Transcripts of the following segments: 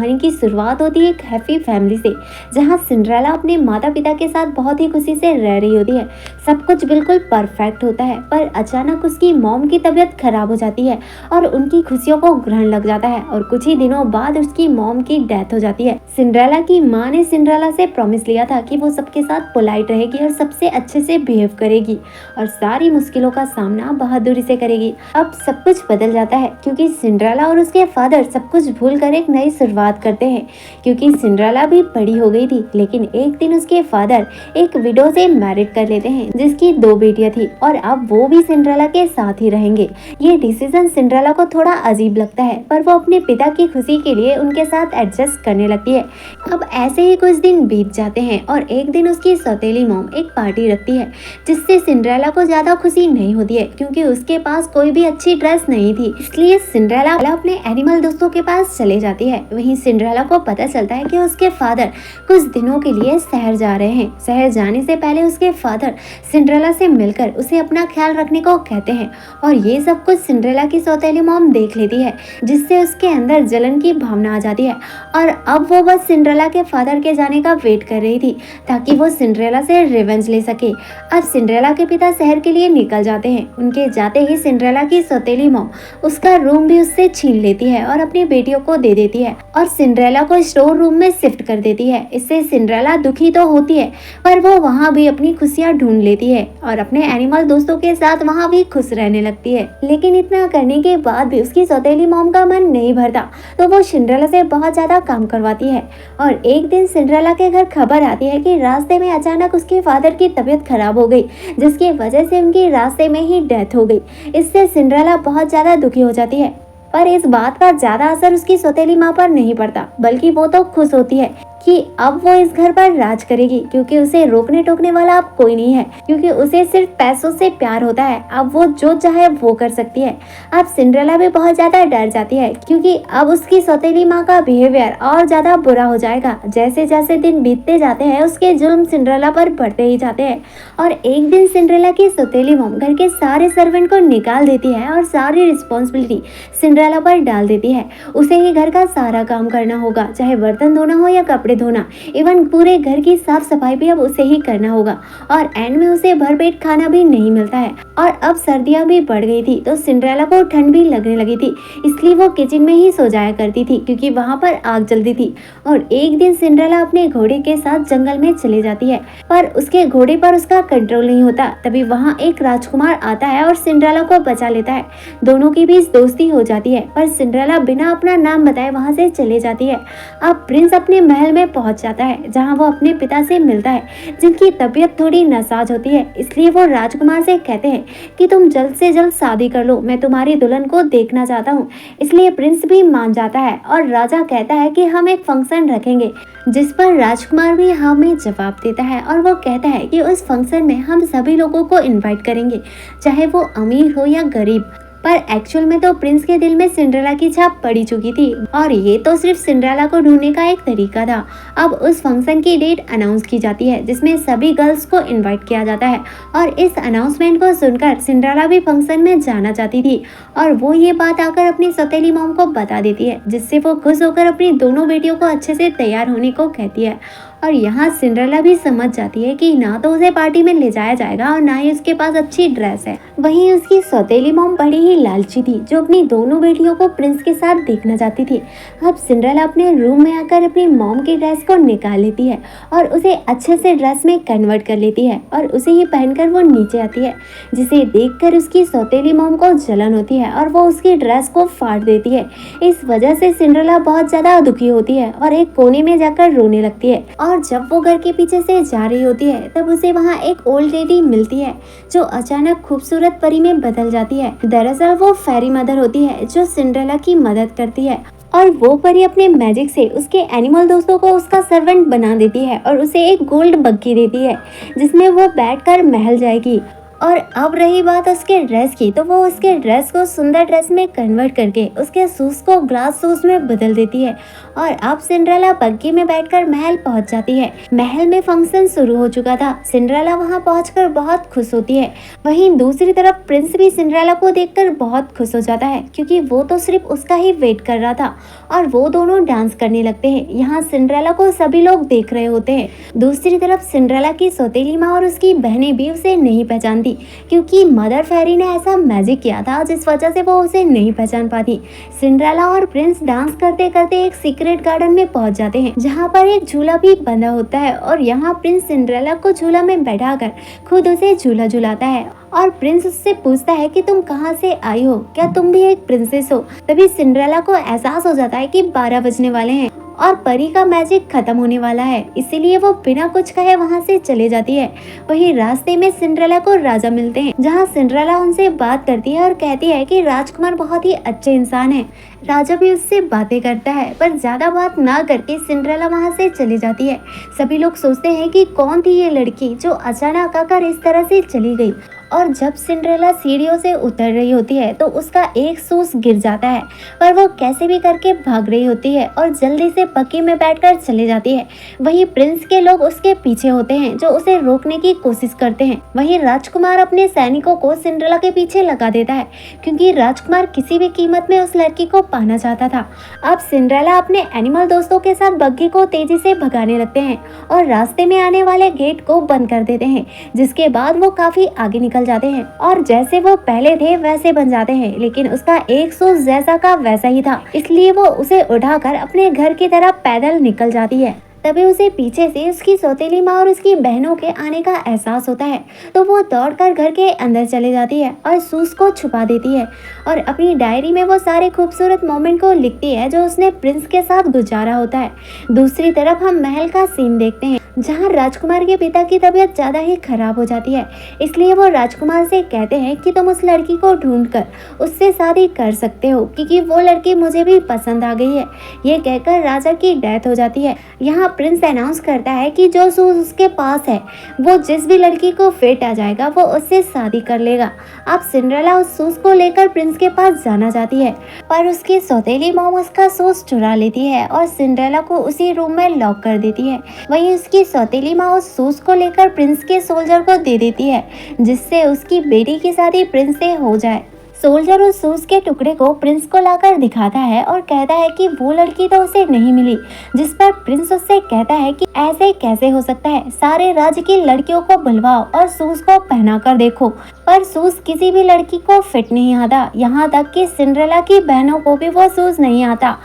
कहानी की शुरुआत होती है एक हैप्पी फैमिली से, जहां सिंड्रेला अपने माता पिता के साथ बहुत ही खुशी से रह रही होती है। सब कुछ बिल्कुल परफेक्ट होता है, पर अचानक उसकी मॉम की तबीयत खराब हो जाती है और उनकी खुशियों को ग्रहण लग जाता है और कुछ ही दिनों बाद उसकी मॉम की डेथ हो जाती है। सिंड्रेला की माँ ने सिंड्रेला से प्रॉमिस लिया था कि वो सबके साथ पोलाइट रहेगी और सबसे अच्छे से बिहेव करेगी और सारी मुश्किलों का सामना बहादुरी से करेगी। अब सब कुछ बदल जाता है क्योंकि सिंड्रेला और उसके फादर सब कुछ भूल कर एक नई शुरुआत करते हैं, क्योंकि सिंड्रेला भी बड़ी हो गई थी। लेकिन एक दिन उसके फादर एक विडो से मैरिड कर लेते हैं जिसकी 2 बेटियां थी और अब वो भी सिंड्रेला के साथ ही रहेंगे। ये डिसीजन सिंड्रेला को थोड़ा अजीब लगता है, पर वो अपने पिता की खुशी के लिए उनके साथ एडजस्ट करने लगती है। अब ऐसे ही कुछ दिन बीत जाते हैं और एक दिन उसकी सौतेली मॉम एक पार्टी रखती है जिससे सिंड्रेला को ज्यादा खुशी नहीं होती है क्योंकि उसके पास कोई भी अच्छी ड्रेस नहीं थी। इसलिए सिंड्रेला अपने एनिमल दोस्तों के पास चले जाती है। वहीं सिंड्रेला को पता चलता है कि उसके फादर कुछ दिनों के लिए शहर जा रहे हैं। शहर जाने से पहले उसके फादर सिंड्रेला से मिलकर उसे अपना ख्याल रखने को कहते हैं और ये सब कुछ सिंड्रेला की सौतेली मॉम देख लेती है, जिससे उसके अंदर जलन की भावना आ जाती है और अब वो बस सिंड्रेला के फादर के जाने का वेट कर रही थी ताकि वो सिंड्रेला से रिवेंज ले सके। अब सिंड्रेला के पिता शहर के लिए निकल जाते हैं। उनके जाते ही सिंड्रेला की सौतेली मॉम उसका रूम भी उससे छीन लेती है और अपनी बेटियों को दे देती है और सिंड्रेला को स्टोर रूम में शिफ्ट कर देती है। इससे सिंड्रेला दुखी तो होती है, पर वो वहाँ भी अपनी खुशियाँ ढूंढ लेती है और अपने एनिमल दोस्तों के साथ वहाँ भी खुश रहने लगती है। लेकिन इतना करने के बाद भी उसकी सौतेली मॉम का मन नहीं भरता, तो वो सिंड्रेला से बहुत ज्यादा काम करवाती है। और एक दिन सिंड्रेला के घर खबर आती है कि रास्ते में अचानक उसके फादर की तबीयत खराब हो गई, जिसकी वजह से उनकी रास्ते में ही डेथ हो गई। इससे सिंड्रेला बहुत ज्यादा दुखी हो जाती है, पर इस बात का ज्यादा असर उसकी सौतेली माँ पर नहीं पड़ता, बल्कि वो तो खुश होती है कि अब वो इस घर पर राज करेगी क्योंकि उसे रोकने टोकने वाला अब कोई नहीं है, क्योंकि उसे सिर्फ पैसों से प्यार होता है। अब वो जो चाहे वो कर सकती है। अब सिंड्रेला भी बहुत ज्यादा डर जाती है क्योंकि अब उसकी सौतेली माँ का बिहेवियर और ज्यादा बुरा हो जाएगा। जैसे जैसे दिन बीतते जाते हैं उसके जुल्म सिंड्रेला पर बढ़ते ही जाते हैं और एक दिन सिंड्रेला की सौतेली मॉम घर के सारे सर्वेंट को निकाल देती है और सारी रिस्पॉन्सिबिलिटी सिंड्रेला पर डाल देती है। उसे ही घर का सारा काम करना होगा, चाहे बर्तन धोना हो या कपड़े धोना, इवन पूरे घर की साफ सफाई भी अब उसे ही करना होगा। और एंड में उसे भरपेट खाना भी नहीं मिलता है और अब सर्दियां भी बढ़ गई थी तो सिंड्रेला को ठंड भी लगने लगी थी, इसलिए वो किचन में ही सो जाया करती थी क्योंकि वहां पर आग जलती थी। और एक दिन सिंड्रेला अपने घोड़े के साथ जंगल में चले जाती है, पर उसके घोड़े पर उसका कंट्रोल नहीं होता। तभी वहाँ एक राजकुमार आता है और सिंड्रेला को बचा लेता है। दोनों के बीच दोस्ती हो जाती है, पर सिंड्रेला बिना अपना नाम बताए वहाँ से चले जाती है। अब प्रिंस अपने महल में पहुंच जाता है जहां वो अपने पिता से मिलता है, जिनकी तबीयत थोड़ी नासाज होती है। इसलिए वो राजकुमार से कहते हैं कि तुम जल्द से जल्द शादी कर लो, मैं तुम्हारी दुल्हन को देखना चाहता हूँ। इसलिए प्रिंस भी मान जाता है और राजा कहता है कि हम एक फंक्शन रखेंगे, जिस पर राजकुमार भी हाँ में जवाब देता है और वो कहता है कि उस फंक्शन में हम सभी लोगों को इनवाइट करेंगे, चाहे वो अमीर हो या गरीब। पर एक्चुअल में तो प्रिंस के दिल में सिंड्रेला की छाप पड़ी चुकी थी और ये तो सिर्फ सिंड्रेला को ढूंढने का एक तरीका था। अब उस फंक्शन की डेट अनाउंस की जाती है जिसमें सभी गर्ल्स को इनवाइट किया जाता है और इस अनाउंसमेंट को सुनकर सिंड्रेला भी फंक्शन में जाना चाहती थी और वो ये बात आकर अपनी सौतेली मॉम को बता देती है, जिससे वो खुश होकर अपनी दोनों बेटियों को अच्छे से तैयार होने को कहती है। और यहाँ सिंड्रेला भी समझ जाती है कि ना तो उसे पार्टी में ले जाया जाएगा और ना ही उसके पास अच्छी ड्रेस है। वहीं उसकी सौतेली मॉम बड़ी ही लालची थी जो अपनी दोनों बेटियों को प्रिंस के साथ देखना चाहती थी। अब सिंड्रेला अपने रूम में आकर अपनी मॉम की ड्रेस को निकाल लेती है और उसे अच्छे से ड्रेस में कन्वर्ट कर लेती है और उसे ही पहनकर वो नीचे आती है, जिसे देखकर उसकी सौतेली मॉम को जलन होती है और वो उसकी ड्रेस को फाड़ देती है। इस वजह से सिंड्रेला बहुत ज्यादा दुखी होती है और एक कोने में जाकर रोने लगती है। और जब वो घर के पीछे से जा रही होती है तब उसे वहाँ एक ओल्ड लेडी मिलती है जो अचानक खूबसूरत परी में बदल जाती है। दरअसल वो फेरी मदर होती है जो सिंड्रेला की मदद करती है और वो परी अपने मैजिक से उसके एनिमल दोस्तों को उसका सर्वेंट बना देती है और उसे एक गोल्ड बग्गी देती है जिसमें वो बैठकर महल जाएगी और अब रही बात उसके ड्रेस की, तो वो उसके ड्रेस को सुंदर ड्रेस में कन्वर्ट करके उसके शूज को ग्लास शूज में बदल देती है। और अब सिंड्रेला बग्गी में बैठकर महल पहुंच जाती है। महल में फंक्शन शुरू हो चुका था। सिंड्रेला वहां पहुंचकर बहुत खुश होती है। वहीं दूसरी तरफ प्रिंस भी सिंड्रेला को देखकर बहुत खुश हो जाता है, क्योंकि वो तो सिर्फ उसका ही वेट कर रहा था। और वो दोनों डांस करने लगते हैं। यहाँ सिंड्रेला को सभी लोग देख रहे होते हैं। दूसरी तरफ सिंड्रेला की सौतेली माँ और उसकी बहनें भी उसे नहीं पहचानती, क्योंकि मदर फेरी ने ऐसा मैजिक किया था जिस वजह से वो उसे नहीं पहचान पाती। सिंड्रेला और प्रिंस डांस करते करते एक सीक्रेट गार्डन में पहुंच जाते हैं, जहां पर एक झूला भी बंधा होता है। और यहाँ प्रिंस सिंड्रेला को झूला में बैठाकर खुद उसे झूला झुलाता है। और प्रिंस उससे पूछता है कि तुम कहाँ से आई हो, क्या तुम भी एक प्रिंसेस हो। तभी सिंड्रेला को एहसास हो जाता है कि 12 बजने वाले हैं और परी का मैजिक खत्म होने वाला है, इसीलिए वो बिना कुछ कहे वहाँ से चले जाती है। वहीं रास्ते में सिंड्रेला को राजा मिलते हैं, जहाँ सिंड्रेला उनसे बात करती है और कहती है कि राजकुमार बहुत ही अच्छे इंसान है। राजा भी उससे बातें करता है, पर ज्यादा बात ना करके सिंड्रेला वहाँ से चली जाती है। सभी लोग सोचते हैं कि कौन थी ये लड़की जो अचानक आकर इस तरह से चली गई। और जब सिंड्रेला सीढ़ियों से उतर रही होती है तो उसका एक शूज गिर जाता है, पर वो कैसे भी करके भाग रही होती है और जल्दी से बग्गी में बैठकर चली जाती है। वहीं प्रिंस के लोग उसके पीछे होते हैं, जो उसे रोकने की कोशिश करते हैं। वहीं राजकुमार अपने सैनिकों को सिंड्रेला के पीछे लगा देता है, क्योंकि राजकुमार किसी भी कीमत में उस लड़की को पाना चाहता था। अब सिंड्रेला अपने एनिमल दोस्तों के साथ बग्गी को तेजी से भगाने लगते हैं और रास्ते में आने वाले गेट को बंद कर देते हैं, जिसके बाद वो काफी आगे निकल जाते हैं और जैसे वो पहले थे वैसे बन जाते हैं। लेकिन उसका एक शूज जैसा का वैसा ही था, इसलिए वो उसे उठाकर अपने घर की तरफ पैदल निकल जाती है। तभी उसे पीछे से उसकी सौतेली माँ और उसकी बहनों के आने का एहसास होता है, तो वो दौड़कर घर के अंदर चली जाती है और शूज को छुपा देती है। और अपनी डायरी में वो सारे खूबसूरत मोमेंट को लिखती है जो उसने प्रिंस के साथ गुजारा होता है। दूसरी तरफ हम महल का सीन देखते हैं, जहाँ राजकुमार के पिता की तबीयत ज्यादा ही खराब हो जाती है, इसलिए वो राजकुमार से कहते हैं कि तुम उस लड़की को ढूंढकर उससे शादी कर सकते हो, क्योंकि वो लड़की मुझे भी पसंद आ गई है। ये कहकर राजा की डेथ हो जाती है। यहाँ प्रिंस अनाउंस करता है कि जो शूज उसके पास है वो जिस भी लड़की को फिट आ जाएगा वो उससे शादी कर लेगा। अब सिंड्रेला उस शूज को लेकर प्रिंस के पास जाना चाहती है, पर उसकी सौतेली मॉम उसका शूज चुरा लेती है और सिंड्रेला को उसी रूम में लॉक कर देती है। वहीं उसकी सौतेली माँ उस शूज को लेकर प्रिंस के सोल्जर को दे देती है, जिससे उसकी बेटी की शादी प्रिंस से हो जाए। सोल्जर उस शूज के टुकड़े को प्रिंस को लाकर दिखाता है और कहता है कि वो लड़की तो उसे नहीं मिली, जिस पर प्रिंस उससे कहता है कि ऐसे कैसे हो सकता है, सारे राज्य की लड़कियों को बुलवाओ और शूज को पहना कर देखो, पर शूज किसी भी लड़की को फिट नहीं आता। यहाँ तक कि सिंड्रेला की बहनों को भी वो शूज नहीं आता।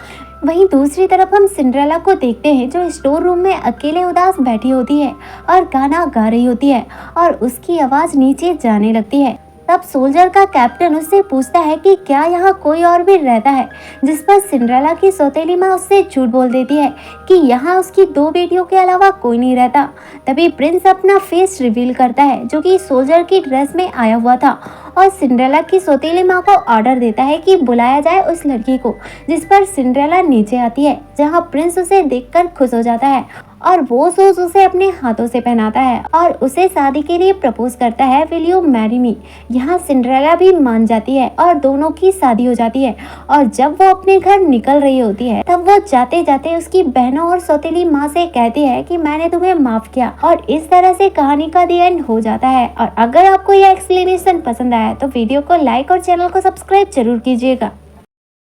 वहीं दूसरी तरफ हम सिंड्रेला को देखते हैं, जो स्टोर रूम में अकेले उदास बैठी होती है और गाना गा रही होती है और उसकी आवाज नीचे जाने लगती है। तब सोल्जर का कैप्टन उससे पूछता है कि क्या यहाँ कोई और भी रहता है, जिस पर सिंड्रेला की सौतेली माँ उससे झूठ बोल देती है कि यहाँ उसकी 2 बेटियों के अलावा कोई नहीं रहता। तभी प्रिंस अपना फेस रिवील करता है, जो कि सोल्जर की ड्रेस में आया हुआ था, और सिंड्रेला की सौतेली माँ को ऑर्डर देता है कि बुलाया जाए उस लड़की को, जिस पर सिंड्रेला नीचे आती है, जहाँ प्रिंस उसे देखकर खुश हो जाता है और वो शूज उसे अपने हाथों से पहनाता है और उसे शादी के लिए प्रपोज करता है, विल यू मैरी मी। यहाँ सिंड्रेला भी मान जाती है और दोनों की शादी हो जाती है। और जब वो अपने घर निकल रही होती है, तब वो जाते जाते उसकी बहनों और सौतेली माँ से कहती है कि मैंने तुम्हें माफ किया, और इस तरह से कहानी का दी एंड हो जाता है। और अगर आपको यह एक्सप्लेनेशन पसंद आया तो वीडियो को लाइक और चैनल को सब्सक्राइब जरूर कीजिएगा।